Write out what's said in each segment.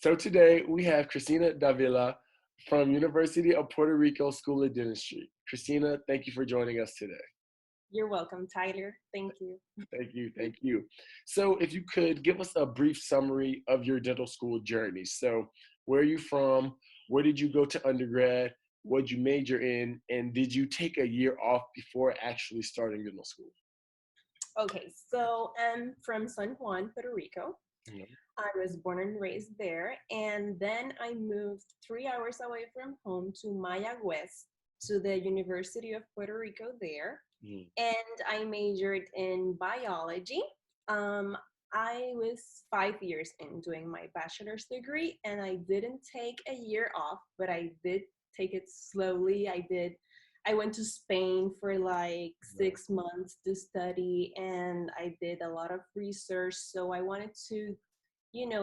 So today we have Cristina Davila from University of Puerto Rico School of Dentistry. Cristina, thank you for joining us today. You're welcome, Tyler. Thank you. Thank you, thank you. So if you could give us a brief summary of your dental school journey. So where are you from? Where did you go to undergrad? What did you major in? And did you take a year off before actually starting dental school? Okay, so I'm from San Juan, Puerto Rico. Yeah. I was born and raised there, and then I moved 3 hours away from home to Mayagüez, to the University of Puerto Rico there, Mm. and I majored in biology. Um, I was 5 years in doing my bachelor's degree, and I didn't take a year off, but I did take it slowly. I went to Spain for like 6 months to study, and I did a lot of research. So I wanted to,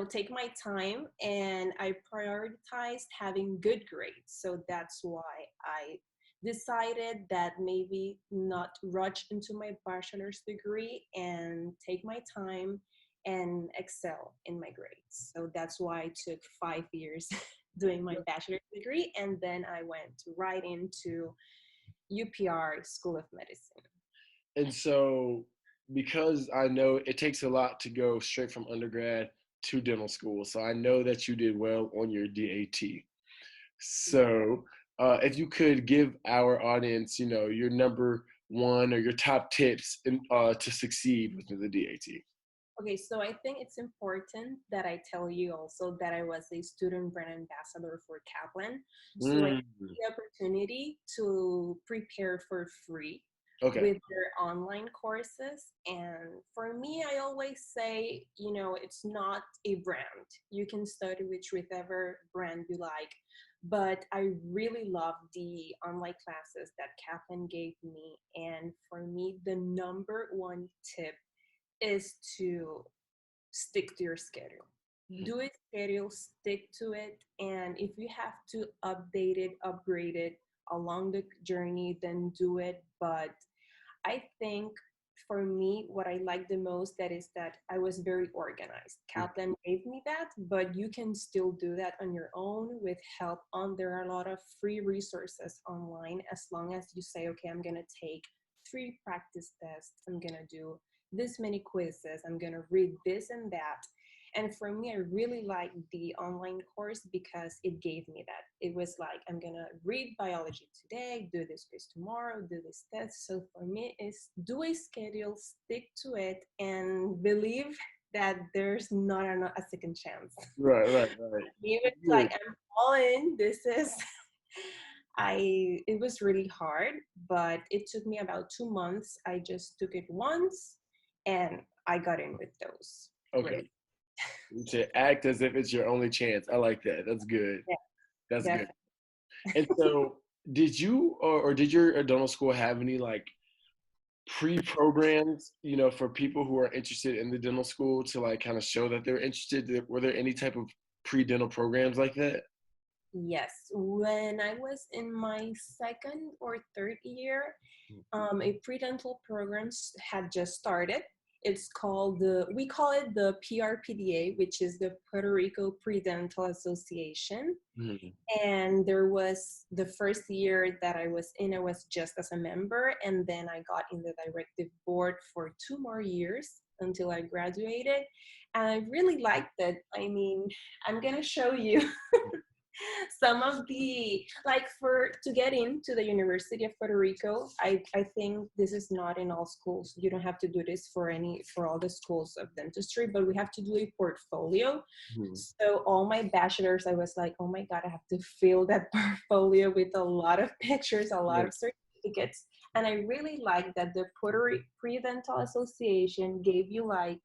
take my time, and I prioritized having good grades. So that's why I decided that maybe not rush into my bachelor's degree and take my time and excel in my grades. So that's why I took 5 years doing my bachelor's degree, and then I went right into UPR School of Medicine. And so, because I know it takes a lot to go straight from undergrad to dental school, so I know that you did well on your DAT. So, if you could give our audience, your number one or your top tips to succeed within the DAT. Okay, so I think it's important that I tell you also that I was a student brand ambassador for Kaplan. So I had Mm. the opportunity to prepare for free Okay. with their online courses. And for me, I always say, it's not a brand. You can study with whichever brand you like. But I really love the online classes that Kaplan gave me. And for me, the number one tip is to stick to your schedule. Do a schedule, stick to it, and if you have to update it, upgrade it along the journey, then do it. But I think for me, what I like the most that is that I was very organized. Kaplan gave me that, but you can still do that on your own with help. There are a lot of free resources online as long as you say, okay, I'm gonna take 3 practice tests, I'm gonna do this many quizzes, I'm gonna read this and that. And for me, I really liked the online course because it gave me that. It was like, I'm gonna read biology today, do this quiz tomorrow, do this test. So for me, it's do a schedule, stick to it, and believe that there's not a second chance. Right. Even Good. like I'm all in, it was really hard, but it took me about 2 months. I just took it once and I got in with those Okay. grades. To act as if it's your only chance. I like that. That's good. Yeah, That's good. definitely. And so, did you or did your dental school have any like pre-programs, for people who are interested in the dental school to like kind of show that they're interested? Were there any type of pre-dental programs like that? Yes, when I was in my second or third year, a pre-dental program had just started. We call it the PRPDA, which is the Puerto Rico Pre-Dental Association. Mhm. And there was the first year that I was in, I was just as a member, and then I got in the directive board for 2 more years until I graduated. And I really liked it. I mean, I'm gonna show you some of the like for to get into the University of Puerto Rico. I think this is not in all schools. You don't have to do this for all the schools of dentistry, but we have to do a portfolio. Mhm. So all my bachelors, I was like, oh my god, I have to fill that portfolio with a lot of pictures, a lot Yeah. of certificates. And I really like that the Pre-Dental Association gave you like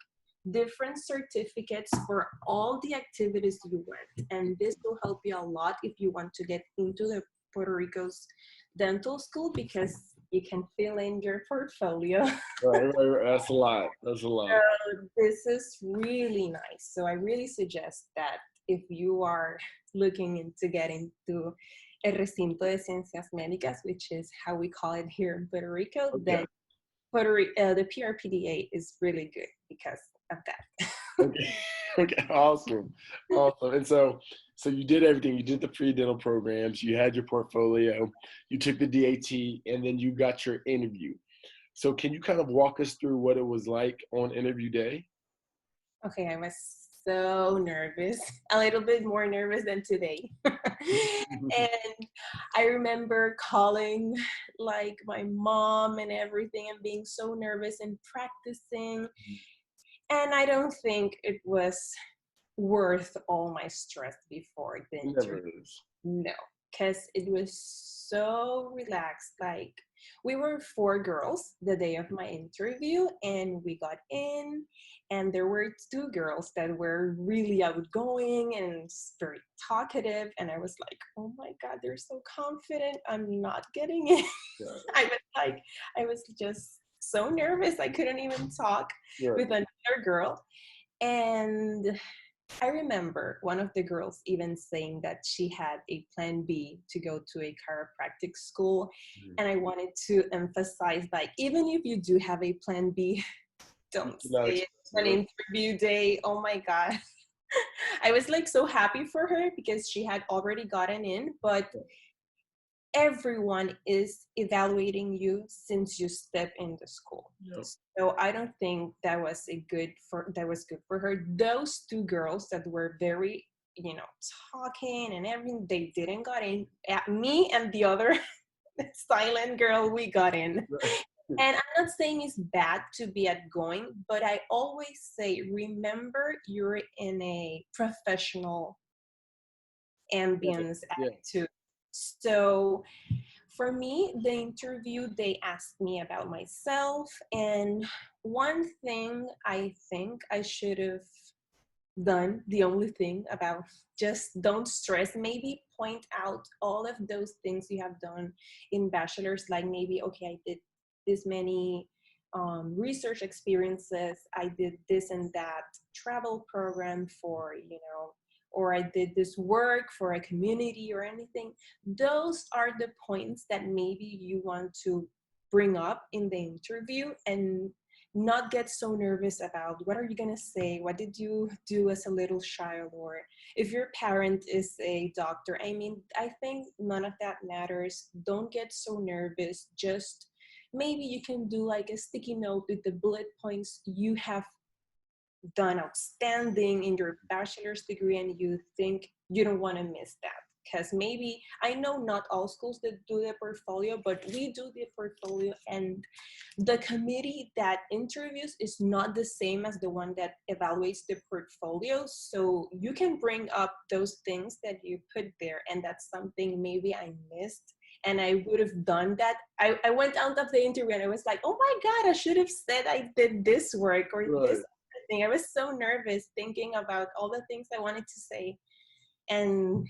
different certificates for all the activities you went. And this will help you a lot if you want to get into the Puerto Rico's dental school because you can fill in your portfolio. Right. That's a lot. That's a lot. This is really nice. So I really suggest that if you are looking into getting to el recinto de ciencias médicas, which is how we call it here in Puerto Rico, Okay. then the PRPDA is really good because of that. Okay. Okay, awesome, awesome. And so you did everything. You did the pre-dental programs. You had your portfolio. You took the DAT, and then you got your interview. So can you kind of walk us through what it was like on interview day? Okay, I was so nervous, a little bit more nervous than today. And I remember calling like my mom and everything and being so nervous and practicing. And I don't think it was worth all my stress before the Never interview. is. No, because it was so relaxed. Like, we were four girls the day of my interview, and we got in, and there were two girls that were really outgoing and very talkative. And I was like, oh my God, they're so confident. I'm not getting in. Yeah, I was like, I was just so nervous. I couldn't even talk yeah. with another girl. And I remember one of the girls even saying that she had a plan B to go to a chiropractic school. Mhm. And I wanted to emphasize, like, even if you do have a plan B, You don't cannot say it on express interview day. Oh my God. I was like so happy for her because she had already gotten in, but it. everyone is evaluating you since you step in the school. Yeah. So I don't think that was good for her. Those two girls that were very, talking and everything, they didn't got in. Me and the other silent girl, we got in. And I'm not saying it's bad to be outgoing, but I always say, remember you're in a professional Yeah. ambience Yeah. attitude. So for me, the interview, they asked me about myself. And one thing I think I should have done, the only thing about just don't stress, maybe point out all of those things you have done in bachelor's, like maybe, okay, I did this many research experiences, I did this and that travel program for, or I did this work for a community or anything. Those are the points that maybe you want to bring up in the interview, and not get so nervous about what are you going to say, what did you do as a little child, or if your parent is a doctor. I mean, I think none of that matters. Don't get so nervous. Just maybe you can do like a sticky note with the bullet points you have done outstanding in your bachelor's degree, and you think you don't want to miss that. Because maybe, I know not all schools that do the portfolio, but we do the portfolio, and the committee that interviews is not the same as the one that evaluates the portfolio. So you can bring up those things that you put there, and that's something maybe I missed. And I would have done that. I went out of the interview and I was like, oh my God, I should have said I did this work or this Right. thing. I was so nervous thinking about all the things I wanted to say. And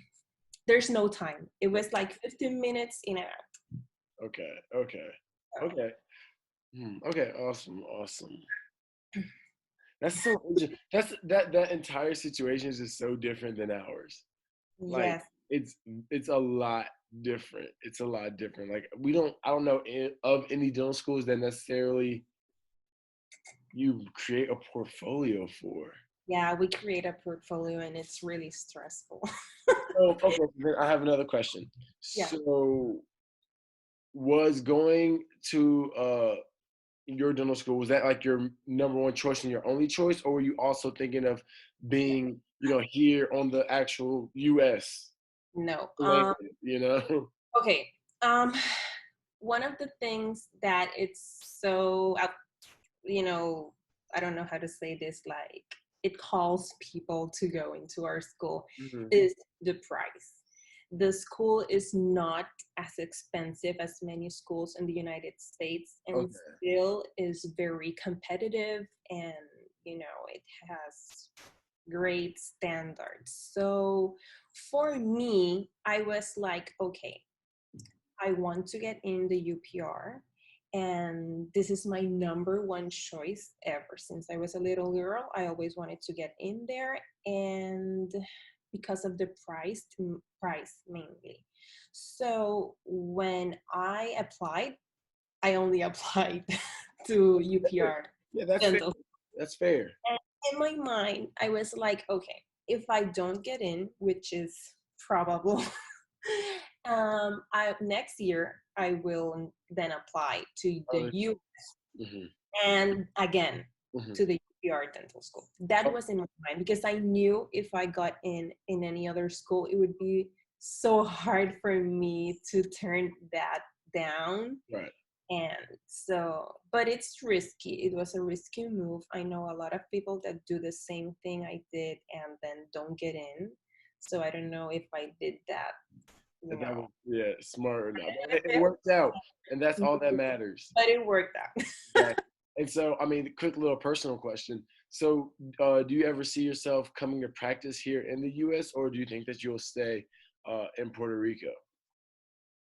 there's no time. It was like 15 minutes in and out. Okay. Okay. Okay. Okay. Awesome. Awesome. That's so interesting. That entire situation is just so different than ours. Like Yes. it's it's a lot different. It's a lot different. Like I don't know of any dental schools that necessarily you create a portfolio for. Yeah, we create a portfolio and it's really stressful. So okay, then I have another question. Yeah. So was going to your dental school, was that like your number one choice and your only choice, or were you also thinking of being, here on the actual US No. land, you know? Okay. Um, one of the things that it's so, you know, I don't know how to say this, like it calls people to go into our school, Mhm. is the price. The school is not as expensive as many schools in the United States, and Okay. still is very competitive, and it has great standards. So for me, I was like, okay, I want to get in the UPR. And this is my number one choice ever since I was a little girl. I always wanted to get in there, and because of the price mainly. So when I applied, I only applied to UPR Yeah, that's fair. dental. That's fair. in my mind, I was like, okay, if I don't get in, which is probable, next year I will then apply to the Oh, U hmm and again hmm to the UPR dental school. That was in my mind because I knew if I got in any other school, it would be so hard for me to turn that down. right. And so, but it's risky. It was a risky move. I know a lot of people that do the same thing I did and then don't get in. So I don't know if I did that, you If that know, was yeah smart or not, but it benefit, worked out, and that's all that matters. but it worked out. Exactly. And so, I mean, quick little personal question. So, do you ever see yourself coming to practice here in the U.S., or do you think that you'll stay in Puerto Rico?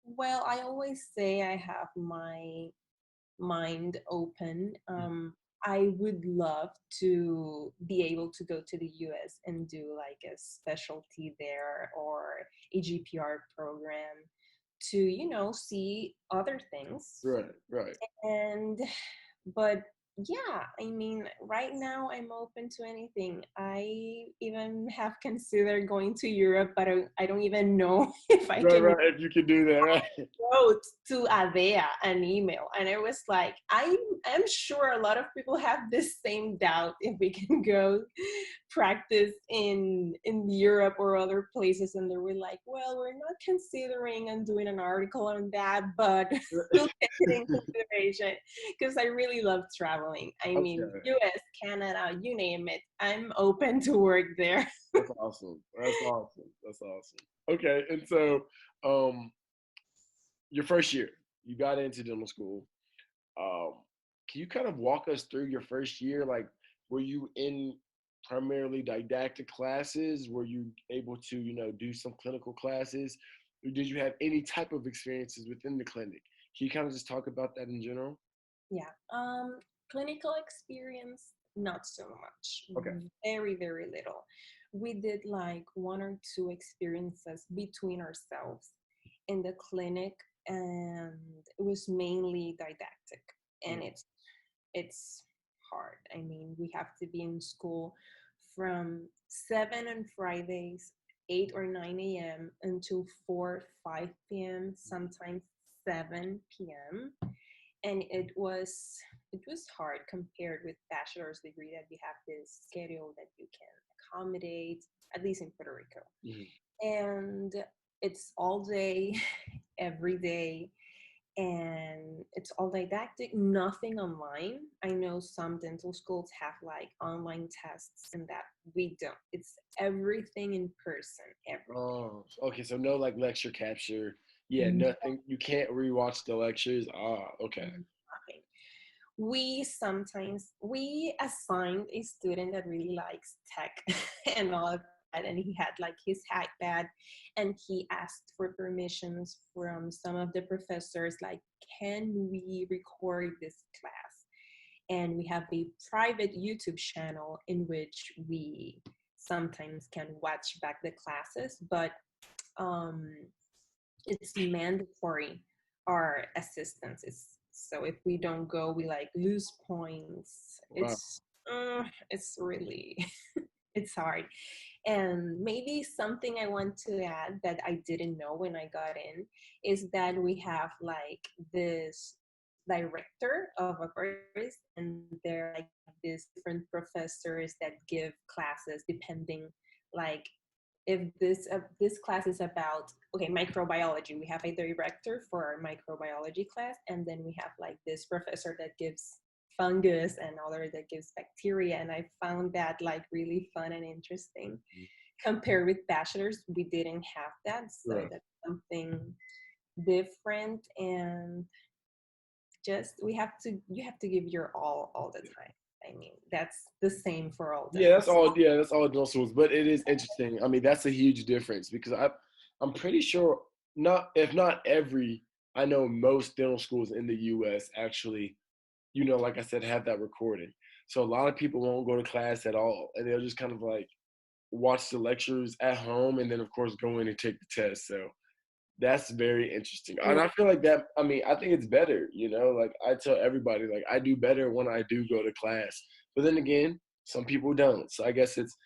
Well, I always say I have my mind open. I would love to be able to go to the US and do like a specialty there or a GPR program to, see other things. Right, right. And but yeah, I mean, right now I'm open to anything. I even have considered going to Europe, but I don't even know if I Right, can. right. If you can do that, right? Wrote to Adea an email, and I was like, I'm sure a lot of people have this same doubt if we can go practice in Europe or other places, and they were like, well, we're not considering and doing an article on that, but we'll take it in consideration because I really love traveling. I mean, Okay, US, Canada, you name it, I'm open to work there. that's awesome. That's awesome. That's awesome. Okay, and so, um, your first year, you got into dental school. Um, can you kind of walk us through your first year? Like, were you in primarily didactic classes? Were you able to, do some clinical classes? Or did you have any type of experiences within the clinic? Can you kind of just talk about that in general? Yeah. Clinical experience, not so much. Okay. Very, very little. We did like one or two experiences between ourselves in the clinic, and it was mainly didactic. And Mm, it's hard. I mean, we have to be in school from 7 on Fridays, 8 or 9 a.m. until 4, 5 p.m., sometimes 7 p.m. And it was hard compared with bachelor's degree that you have this schedule that you can accommodate, at least in Puerto Rico. mhm. And it's all day every day, and it's all didactic, nothing online. I know some dental schools have like online tests, and that we don't. It's everything in person, everything. Oh, okay. So no like lecture capture. Yeah, nothing. You can't rewatch the lectures. Ah, okay. Nothing. We assigned a student that really likes tech and all of that, and he had like his iPad, and he asked for permissions from some of the professors, like, can we record this class? And we have a private YouTube channel in which we sometimes can watch back the classes, but um it's mandatory, our assistance is. So if we don't go, we like lose points. Wow. It's really it's hard. And maybe something I want to add that I didn't know when I got in is that we have like this director of a course, and there are like these different professors that give classes depending, like, if this class is about, okay, microbiology, we have a director for our microbiology class, and then we have like this professor that gives fungus and other that gives bacteria, and I found that like really fun and interesting. Compared with bachelors, we didn't have that, so Right. that's something different. And just we have to you have to give your all the time. I mean, that's the same for all Yeah, dental that's schools. all. Yeah, that's all dental schools. But it is interesting. I mean, that's a huge difference because I'm pretty sure not if not every, I know most dental schools in the U.S. actually, like I said, have that recording. So a lot of people won't go to class at all, and they'll just kind of like watch the lectures at home, and then of course go in and take the test. So that's very interesting, and I feel like that. I mean, I think it's better. Like I tell everybody, like I do better when I do go to class. But then again, Some people don't. So I guess it's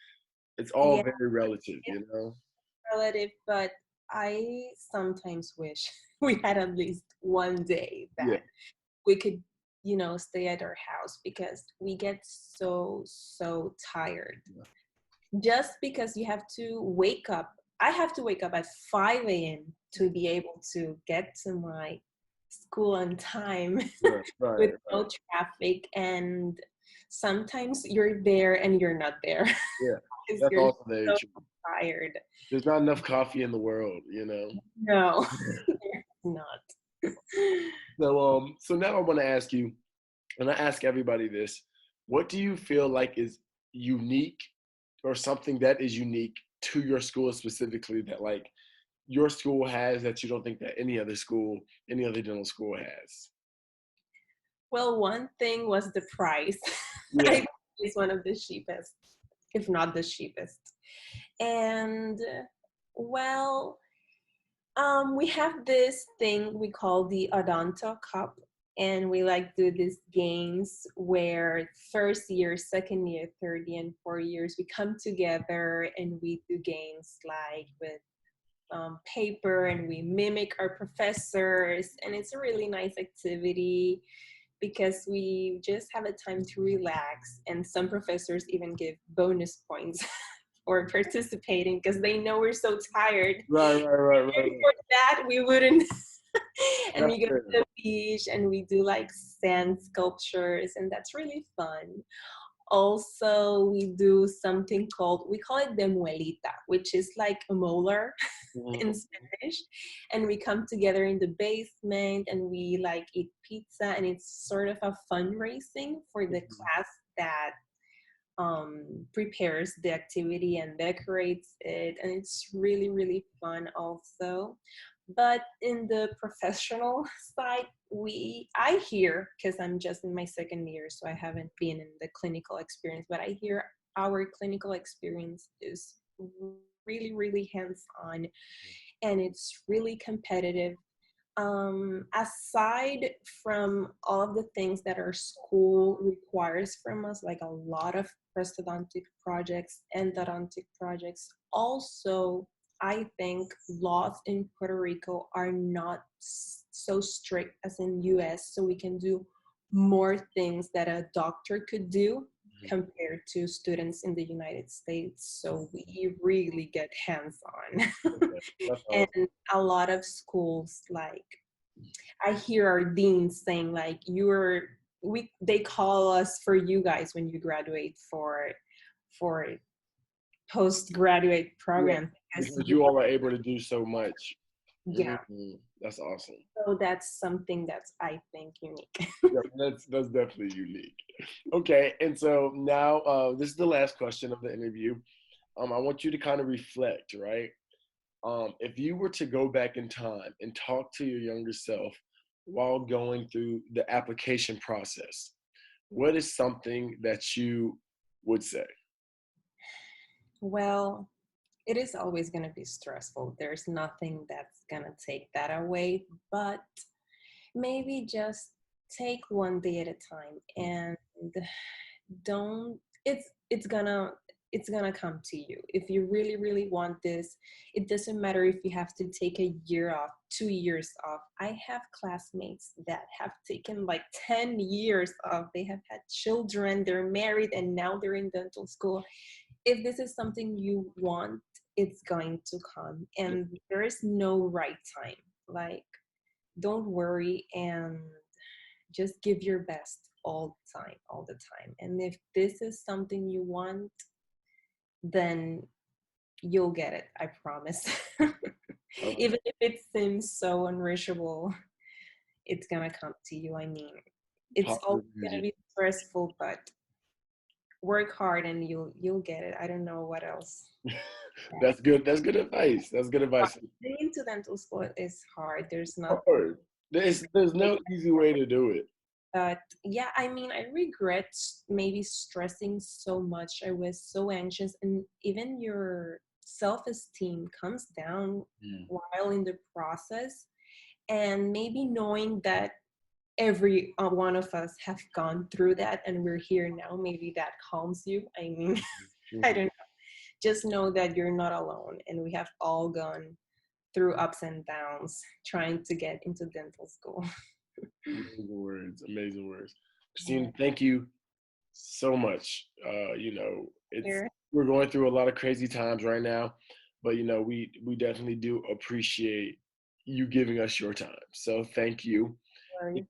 all Yeah, very relative, it's you know? relative, but I sometimes wish we had at least one day Yeah. that we could, stay at our house because we get so tired. Just because you have to wake up. I have to wake up at 5 a.m. to be able to get to my school on time Right, with right, no right. traffic. And sometimes you're there and you're not there Yeah. because That's you're also very so true. tired. There's not enough coffee in the world, you know? No, there's not. So now I want to ask you, and I ask everybody this, what do you feel like is unique or something that is unique to your school specifically that like your school has that you don't think that any other school, any other dental school has? Well, one thing was the price. I Yeah. think it's one of the cheapest, if not the cheapest. And well, we have this thing we call the Odonto Cup, and we like do these games where first year, second year, third year, and 4 years we come together and we do games like with paper, and we mimic our professors, and it's a really nice activity because we just have a time to relax, and some professors even give bonus points for participating because they know we're so tired. Right, right, right, right, right. For that we wouldn't. And That's we go to fair. the beach and we do like sand sculptures, and that's really fun. Also, we do something called, we call it the muelita, which is like a molar in Mhm. Spanish. And we come together in the basement and we like eat pizza, and it's sort of a fundraising for the class that prepares the activity and decorates it, and it's really fun also. But in the professional side, I hear, because I'm just in my second year, so I haven't been in the clinical experience, but I hear our clinical experience is really hands-on, and it's really competitive. Aside from all of the things that our school requires from us, like a lot of prosthodontic projects, endodontic projects, also, I think laws in Puerto Rico are not so strict as in US, so we can do more things that a doctor could do compared to students in the United States. So we really get hands-on. Okay. That's And awesome. a lot of schools, like I hear our deans saying like, they call us for you guys when you graduate for postgraduate Yeah. program because Because you you all are able to do so much. yeah. Mhm. That's awesome. So that's something that's, I think, unique. Yeah, that's definitely unique. Okay, and so now this is the last question of the interview. I want you to kind of reflect, right? If you were to go back in time and talk to your younger self while going through the application process, what is something that you would say? Well, it is always going to be stressful. There's nothing that's going to take that away, but maybe just take one day at a time, and don't it's gonna come to you if you really want this. It doesn't matter if you have to take a year off, 2 years off. I have classmates that have taken like 10 years off. They have had children, they're married, and now they're in dental school. If this is something you want, it's going to come, and there is no right time. Like, don't worry, and just give your best all the time. And if this is something you want, then you'll get it, I promise. Okay. Even if it seems so unreachable, it's gonna come to you. I mean, it's always Positive gonna energy. be stressful, but work hard and you'll get it. I don't know what else. That's good. That's good advice. That's good advice. Getting into dental school is hard. There's not. Hard. There's no easy way to do it. But yeah, I mean, I regret maybe stressing so much. I was so anxious, and even your self-esteem comes down Mm. while in the process. And maybe knowing that every one of us have gone through that, and we're here now. Maybe that calms you. I mean, I Mhm. don't know. Just know that you're not alone, and we have all gone through ups and downs trying to get into dental school. Amazing words, amazing words. Yeah. Christine, thank you so much. It's Here. we're going through a lot of crazy times right now, but we definitely do appreciate you giving us your time. So thank you. If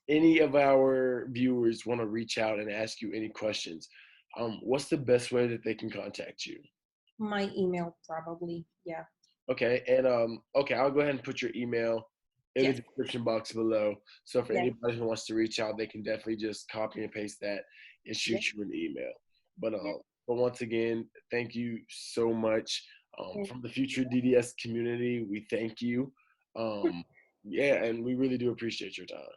any of our viewers want to reach out and ask you any questions, what's the best way that they can contact you? My email, probably. Yeah. Okay, and okay, I'll go ahead and put your email in the Yes. description box below. So for Yes. anybody who wants to reach out, they can definitely just copy and paste that and shoot Yes. you an email. But Yes. once again, thank you so much. Yes. From the Future DDS community, we thank you. Yeah, and we really do appreciate your time.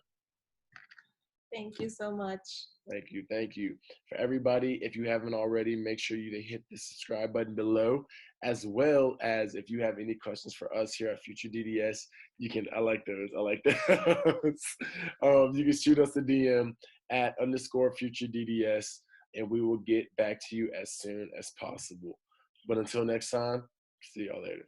Thank you so much. Thank you. Thank you. For everybody, if you haven't already, make sure you hit the subscribe button below, as well as if you have any questions for us here at Future DDS, you can, I like those. I like those. You can shoot us a DM at _ Future DDS, and we will get back to you as soon as possible. But until next time, see y'all later.